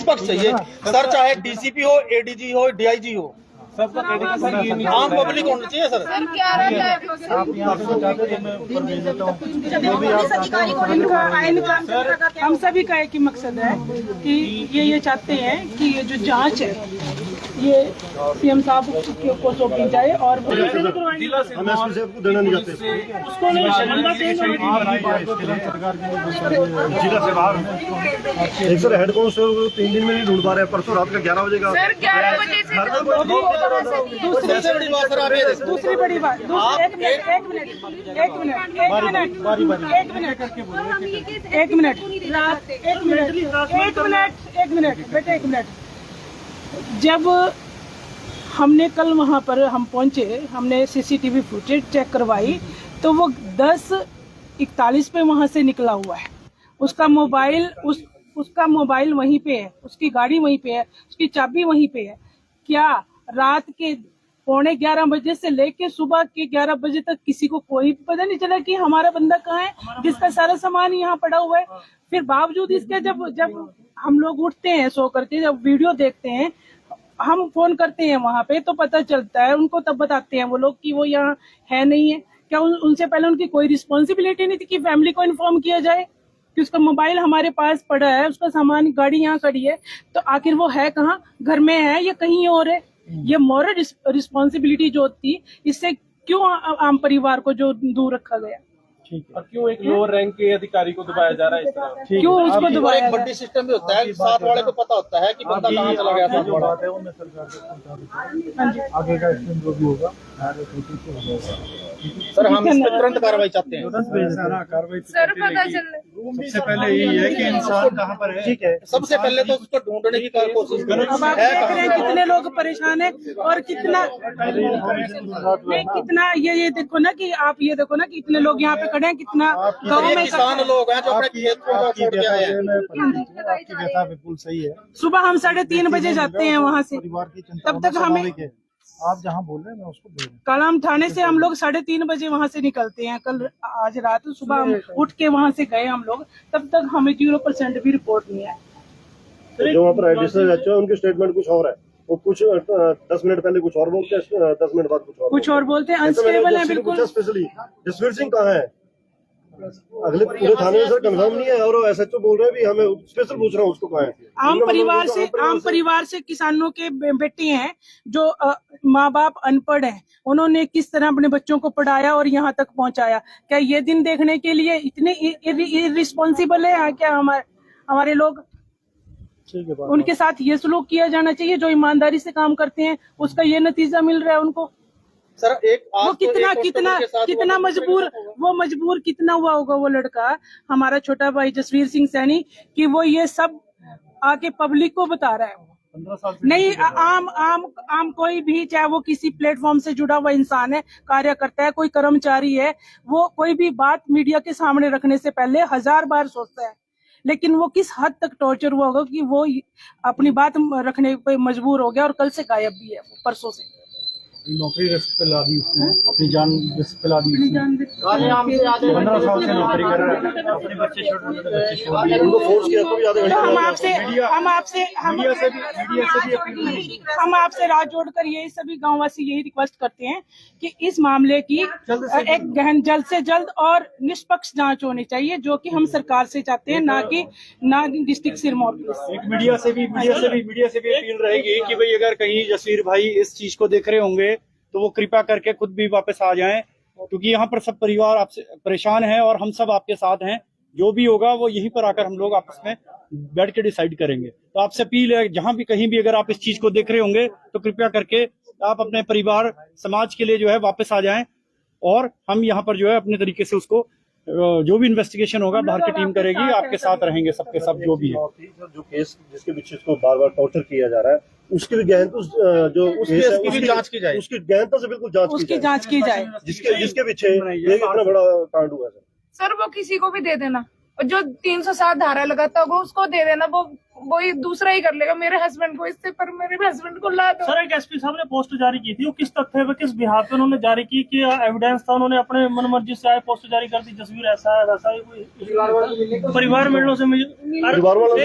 निष्पक्ष चाहिए सर, चाहे डीसीपी हो, एडीजी हो, डीआईजी हो, सबका आम पब्लिक होना चाहिए सर। हम सभी का एक ही मकसद है कि ये चाहते हैं कि ये जो जांच है ये सीएम साहब को सौंपी जाए और उसको जिला से बाहर एक सर हेड कांस्टेबल 3 दिन में नहीं ढूंढ पा रहे हैं। परसों रात का 11 बजे का सर 11 बजे से दूसरी बड़ी बात, एक मिनट। जब हमने कल वहाँ पर हम पहुँचे, हमने सीसीटीवी फुटेज चेक करवाई तो वो 10:41 पे वहाँ से निकला हुआ है। उसका मोबाइल वहीं पे है, उसकी गाड़ी वहीं पे है, उसकी चाबी वहीं पे है। क्या रात के 11:15 बजे से लेके सुबह के 11 बजे तक किसी को कोई पता नहीं चला कि हमारा बंदा कहाँ है, जिसका सारा सामान यहाँ पड़ा हुआ है? फिर बावजूद इसके जब हम लोग उठते हैं सो करके, जब वीडियो देखते हैं, हम फोन करते हैं वहाँ पे तो पता चलता है, उनको तब बताते हैं वो लोग कि वो यहाँ है नहीं है। क्या उनसे पहले उनकी कोई रिस्पॉन्सिबिलिटी नहीं थी कि फैमिली को इन्फॉर्म किया जाए कि उसका मोबाइल हमारे पास पड़ा है, उसका सामान, गाड़ी यहाँ खड़ी है, तो आखिर वो है कहाँ? घर में है या कहीं और है? ये मॉरल रिस्पॉन्सिबिलिटी जो थी, इससे क्यों आम परिवार को जो दूर रखा गया? और क्यों एक लोअर रैंक के अधिकारी को दबाया जा रहा है इस तरह? क्यों उसको दबाया? एक बड्डी सिस्टम भी होता है, साथ वाले को पता होता है कि बंदा कहाँ चला गया। साथ वाला आगे का एक्शन जो भी होगा सर, हम इस पर तुरंत कार्रवाई चाहते हैं। सर पता चल, सबसे पहले यही है कि इंसान कहाँ पर है। ठीक है, सबसे पहले तो उसको ढूंढने की कोशिश करो। अब आप देख रहे हैं कितने लोग परेशान हैं और कितना ये देखो ना कि आप ये देखो ना कि इतने लोग यहाँ पे खड़े हैं, कितना गाँव में किसान लोग हैं जो अपने खेत को छोड़ के आए हैं। आपकी व्यथा बिल्कुल सही है। सुबह हम 3:30 बजे जाते हैं वहाँ से, परिवार की चिंता तब तक हमें, आप जहाँ बोल रहे हैं मैं उसको बोल रहा हूँ। कल हम थाने से हम लोग 3:30 बजे वहाँ से निकलते हैं। कल आज रात सुबह हम उठ के वहाँ से गए हम लोग, तब तक हमें 0% भी रिपोर्ट नहीं है। जो वहाँ पर एडिशनल एचओ है उनकी स्टेटमेंट कुछ और है, वो कुछ 10 मिनट पहले कुछ और बोलते हैं, 10 मिनट बाद कुछ और बोलते हैं। अनस्टेबल है बिल्कुल। स्पेशली जसवीर सिंह कहाँ है? अगले पूरे थाने में सर कंफर्म नहीं है और एसएचओ बोल रहे हैं भी हमें स्पेशल पूछ रहा हूँ उसको कहाँ है। आम परिवार से किसानों के बेटे हैं जो माँ बाप अनपढ़ हैं, उन्होंने किस तरह अपने बच्चों को पढ़ाया और यहाँ तक पहुँचाया। क्या ये दिन देखने के लिए इतने इर्रिस्पॉन्सिबल है क्या हमारे लोग? उनके साथ ये सलूक किया जाना चाहिए जो ईमानदारी से काम करते हैं, उसका ये नतीजा मिल रहा है उनको। सर वो कितना मजबूर कितना हुआ होगा वो लड़का, हमारा छोटा भाई जसवीर सिंह सैनी, कि वो ये सब आके पब्लिक को बता रहा है। नहीं, आम कोई भी, चाहे वो किसी प्लेटफॉर्म से जुड़ा हुआ इंसान है, कार्यकर्ता है, कोई कर्मचारी है, वो कोई भी बात मीडिया के सामने रखने से पहले 1000 बार सोचता है। लेकिन वो किस हद तक टॉर्चर हुआ होगा कि वो अपनी बात रखने पे मजबूर हो गया और कल से गायब भी है, परसों से। नौकरी रिस्क पे ला दी उसने, अपनी जान रिस्क पे ला दी उसने। 15 साल से नौकरी कर रहा है, अपने बच्चे छोटे उनको फोर्स किया तो भी आधे घंटे। हम आपसे राह जोड़कर यही सभी गांववासी यही रिक्वेस्ट करते हैं कि इस मामले की एक गहन, जल्द से जल्द और निष्पक्ष जांच होनी चाहिए, जो कि हम सरकार से चाहते हैं, ना डिस्ट्रिक्ट सिरमौर पुलिस। एक मीडिया से भी अपील रहेगी कि भाई अगर कहीं जसवीर भाई इस चीज को देख रहे होंगे तो वो कृपया करके खुद भी वापस आ जाएं, क्योंकि यहाँ पर सब परिवार आपसे परेशान है और हम सब आपके साथ हैं। जो भी होगा वो यहीं पर आकर हम लोग आपस में बैठ के डिसाइड करेंगे। तो आपसे अपील है, जहाँ भी कहीं भी अगर आप इस चीज को देख रहे होंगे तो कृपया करके आप अपने परिवार समाज के लिए जो है वापस आ जाएं और हम यहाँ पर जो है अपने तरीके से उसको जो भी इन्वेस्टिगेशन होगा बाहर की टीम करेगी, आपके साथ रहेंगे सबके सब जो भी है। जो केस जिसके पीछे इसको बार बार टॉर्चर किया जा रहा है उसकी भी गहनता जो उसकी जांच की जाए, उसकी गहनता से बिल्कुल जांच की जाए जिसके पीछे ये इतना बड़ा कांड हुआ है। सर वो किसी को भी दे देना, और जो 307 धारा लगाता होगा उसको दे देना, वो वही दूसरा ही कर लेगा मेरे हस्बैंड को, इससे पर मेरे हस्बैंड को ला दो। सर एक एसपी साहब ने पोस्ट जारी की थी, वो किस तथ्य पे किस बिहार पे उन्होंने जारी की कि एविडेंस था, उन्होंने अपने मनमर्जी से आए पोस्ट जारी कर दी, जसवीर ऐसा है वैसा है, कोई परिवार वालों से परिवार वालों से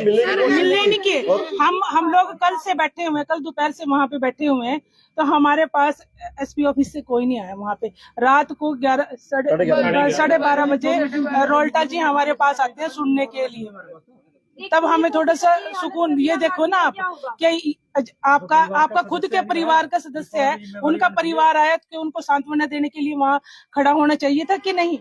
मिलने नहीं किए। हम लोग कल से बैठे हुए हैं, कल दोपहर से वहाँ पे बैठे हुए हैं, तो हमारे पास एसपी ऑफिस से कोई नहीं आया। वहाँ पे रात को 11:30 बजे रोल्टा जी हमारे पास आते हैं सुनने के लिए, तब हमें थोड़ा सा सुकून। ये देखो ना आप कि आपका खुद के परिवार का सदस्य है, उनका परिवार आया कि उनको सांत्वना देने के लिए वहाँ खड़ा होना चाहिए था कि नहीं?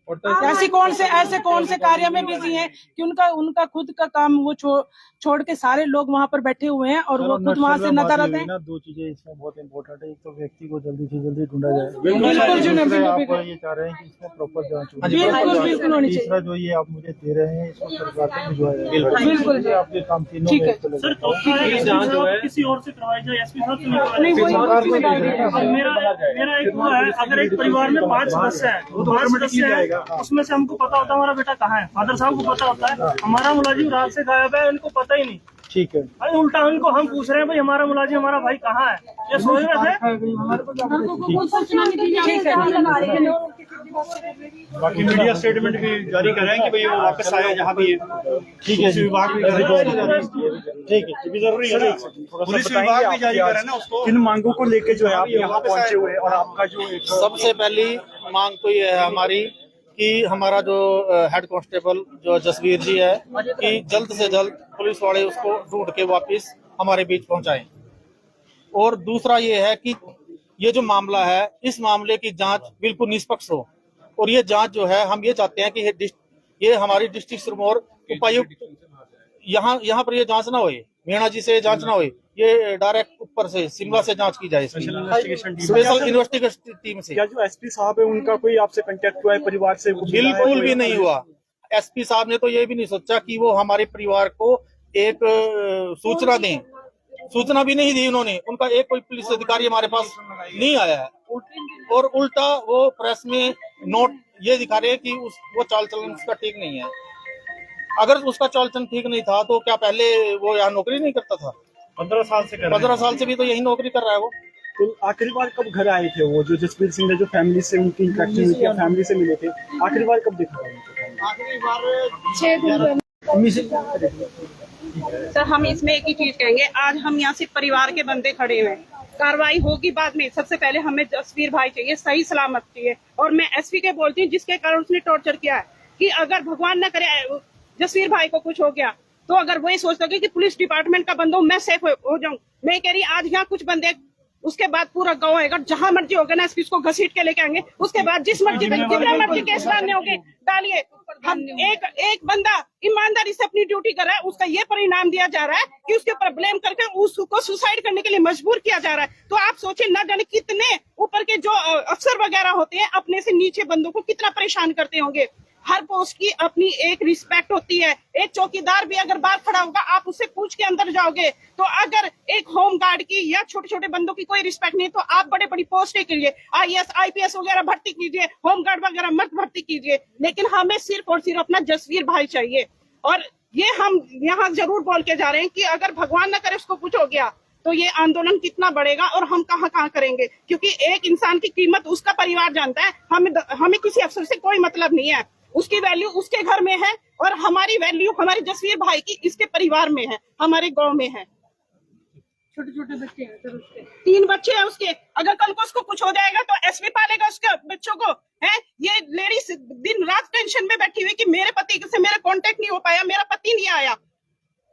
ऐसे कौन से कार्य में बिजी हैं कि उनका खुद का काम वो छोड़ के सारे लोग वहाँ पर बैठे हुए हैं और वो खुद वहाँ से नजर आते हैं। दो चीजें इसमें बहुत इम्पोर्टेंट है, एक तो व्यक्ति को जल्दी से जल्दी ढूंढा जाए, बिल्कुल आप ये चाह रहे हैं कि इसमें प्रॉपर जांच हो, बिल्कुल होनी तीसरा चाहिए। जो ये आप मुझे दे रहे हैं इसको सरकार को भिजवाया जाए, बिल्कुल आपके काम तीनों ठीक है। सर किसी और से करवाई जाए, एसपी साहब से नहीं, मेरा एक वो है, अगर एक परिवार में 5 सदस्य है, 5 सदस्य है, उसमें से हमको पता होता है हमारा बेटा कहाँ है, फादर साहब को पता होता है, हमारा मुलाजिम रात से गायब है, उनको पता ही नहीं। ठीक है, भाई उल्टा उनको हम पूछ रहे हैं भाई हमारा मुलाजिम हमारा भाई कहाँ है, ये सोच रहे थे। बाकी मीडिया स्टेटमेंट भी जारी कर रहे हैं कि भाई वो वापस आया जहाँ भी है। ठीक है, विभाग भी ठीक है, जरूरी है, पुलिस विभाग भी जारी कर रहा है ना उसको। किन मांगों को लेके जो है आप यहाँ पहुँचे हुए और आपका जो सबसे पहली मांग तो ये है हमारी कि हमारा जो हेड कांस्टेबल जो जसवीर जी है कि जल्द से जल्द पुलिस वाले उसको ढूंढ के वापस हमारे बीच पहुंचाएं। और दूसरा ये है कि ये जो मामला है, इस मामले की जांच बिल्कुल निष्पक्ष हो, और ये जांच जो है हम ये चाहते हैं कि ये हमारी डिस्ट्रिक्ट सिरमौर उपायुक्त यहाँ पर ये जांच ना होए, मीणा जी से जांच ना होए, ये डायरेक्ट ऊपर से शिमला से जांच की जाए, स्पेशल इन्वेस्टिगेशन टीम से। क्या जो एसपी साहब है उनका कोई आपसे कांटेक्ट हुआ है परिवार से? बिल्कुल भी नहीं हुआ। एसपी साहब ने तो ये भी नहीं सोचा कि वो हमारे परिवार को एक सूचना दें, सूचना भी नहीं दी उन्होंने। उनका एक कोई पुलिस अधिकारी हमारे पास नहीं आया है, और उल्टा वो प्रेस में नोट ये दिखा रहे हैं कि वो चाल चलन उसका ठीक नहीं है। अगर उसका चाल चलन ठीक नहीं था तो क्या पहले वो यहाँ नौकरी नहीं करता था? 15 साल से 15 साल से भी तो यही नौकरी कर रहा है वो। तो आखिरी बार कब घर आए थे वो जो जसवीर सिंह ने, जो फैमिली से उनकी इंटरेक्शन हुई थी, फैमिली से मिले थे, आखिरी बार कब देखा था? आखिरी बार 6 दिन। सर हम इसमें एक ही चीज कहेंगे, आज हम यहाँ से परिवार के बंदे खड़े हुए हैं, कार्रवाई होगी बाद में, सबसे पहले हमें जसवीर भाई चाहिए, सही सलामत चाहिए। और मैं एसपी के बोलती हूँ जिसके कारण उसने टॉर्चर किया है, कि अगर भगवान न करे जसवीर भाई को कुछ हो गया तो अगर वही सोचता कि पुलिस डिपार्टमेंट का बंदा हूं मैं सेफ हो जाऊं। मैं कह रही आज यहाँ कुछ बंदे, उसके बाद पूरा गांव आएगा, जहां मर्जी होगा ना एसपी को घसीट के लेके आएंगे, उसके बाद जिस मर्जी जितना मर्जी केस डालने होंगे डालिए। हम एक बंदा ईमानदारी से अपनी ड्यूटी कर रहा है, उसका ये परिणाम दिया जा रहा है कि उसके ऊपर ब्लेम करके उसको सुसाइड करने के लिए मजबूर किया जा रहा है। तो आप सोचिए न जाने कितने ऊपर के जो अफसर वगैरह होते हैं अपने से नीचे बंदों को कितना परेशान करते होंगे। हर पोस्ट की अपनी एक रिस्पेक्ट होती है। एक चौकीदार भी अगर बाहर खड़ा होगा आप उससे पूछ के अंदर जाओगे, तो अगर एक होम गार्ड की या छोटे छोटे बंदों की कोई रिस्पेक्ट नहीं तो आप बड़े बड़ी पोस्टें के लिए IAS IPS वगैरह भर्ती कीजिए, होम गार्ड वगैरह मत भर्ती कीजिए, लेकिन हमें सिर्फ और सिर्फ अपना जसवीर भाई चाहिए। और ये हम यहाँ जरूर बोल के जा रहे हैं कि अगर भगवान न करे उसको कुछ हो गया तो ये आंदोलन कितना बढ़ेगा और हम कहाँ करेंगे, क्योंकि एक इंसान की कीमत उसका परिवार जानता है। हमें किसी अफसर से कोई मतलब नहीं है, उसकी वैल्यू उसके घर में है और हमारी वैल्यू हमारे जसवीर भाई की इसके परिवार में है, हमारे गांव में है। छोटे छोटे बच्चे हैं सर, उसके 3 बच्चे हैं उसके। अगर कल को उसको कुछ हो जाएगा तो एसपी पालेगा उसके बच्चों को है। ये लेडीज दिन रात टेंशन में बैठी हुई कि मेरे पति से मेरा कांटेक्ट नहीं हो पाया, मेरा पति नहीं आया।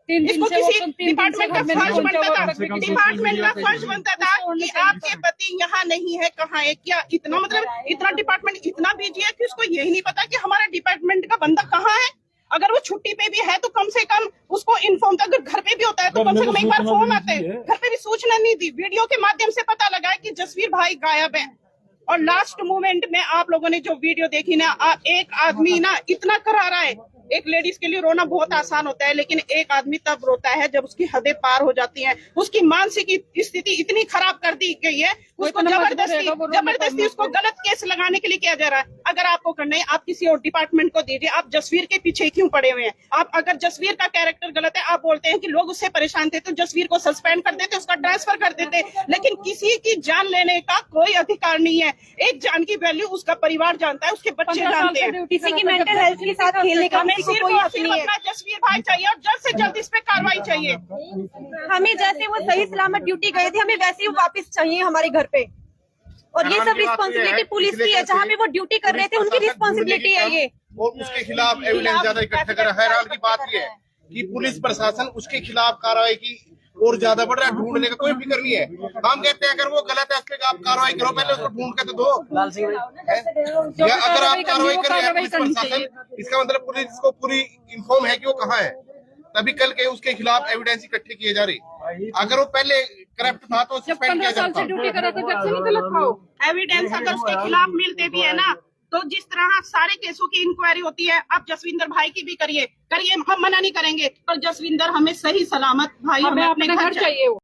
इसको किसी डिपार्टमेंट का फर्ज बनता था, डिपार्टमेंट का फर्ज बनता था कि आपके पति यहाँ नहीं है, कहाँ है, क्या इतना मतलब इतना डिपार्टमेंट इतना बिजी है कि उसको यही नहीं पता कि हमारा डिपार्टमेंट का बंदा कहाँ है। अगर वो छुट्टी पे भी है तो कम से कम उसको इन्फॉर्म, अगर घर पे भी होता है तो कम से कम एक बार फोन आते हैं, घर पे भी सूचना नहीं दी। वीडियो के माध्यम से पता लगा है कि जसवीर भाई गायब है। और लास्ट मोमेंट में आप लोगों ने जो वीडियो देखी ना, एक आदमी ना इतना करा रहा है एक लेडीज के लिए रोना बहुत आसान होता है, लेकिन एक आदमी तब रोता है जब उसकी हदें पार हो जाती हैं। उसकी मानसिक स्थिति इतनी खराब कर दी गई है, उसको जबरदस्ती उसको गलत केस लगाने के लिए किया जा रहा है। अगर आपको करना है आप किसी और डिपार्टमेंट को दीजिए, आप जसवीर के पीछे क्यों पड़े हुए हैं? आप अगर जसवीर का कैरेक्टर गलत है, आप बोलते हैं कि लोग उससे परेशान थे तो जसवीर को सस्पेंड कर देते, उसका ट्रांसफर कर देते, लेकिन किसी की जान लेने का कोई अधिकार नहीं है। एक जान की वैल्यू उसका परिवार जानता है, उसके बच्चे जानते हैं। किसी की मेंटल हेल्थ के साथ खेलने का जसवीर भाई चाहिए और जल्द से जल्द इस पे कार्रवाई चाहिए। हमें जैसे वो सही सलामत ड्यूटी गए थे, हमें वैसे ही वापस चाहिए हमारे घर पे। और ये सब रिस्पॉन्सिबिलिटी पुलिस की है, जहाँ पे वो ड्यूटी कर रहे थे उनकी रिस्पॉन्सिबिलिटी है ये। और उसके खिलाफ एविडेंस ज्यादा इकट्ठा कर। हैरान की बात यह है कि पुलिस प्रशासन उसके खिलाफ कार्रवाई की और ज्यादा बढ़ रहा है, ढूंढने का कोई फिक्र नहीं है। हम कहते हैं अगर वो गलत है उस पर आप कार्रवाई करो, पहले उसको ढूंढ के तो दो। या अगर आप कार्रवाई कर रहे हैं पुलिस प्रशासन, इसका मतलब पुलिस को पूरी इन्फॉर्म है कि वो कहाँ है, तभी कल के उसके खिलाफ एविडेंस इकट्ठे किए जा रहे। अगर वो पहले करप्ट था तो सस्पेंड किया जाता। एविडेंस अगर उसके खिलाफ मिलते भी है ना, तो जिस तरह सारे केसों की इंक्वायरी होती है, आप जसविंदर भाई की भी करिए, हम मना नहीं करेंगे, पर जसविंदर हमें सही सलामत भाई हमें अपने घर चाहिए।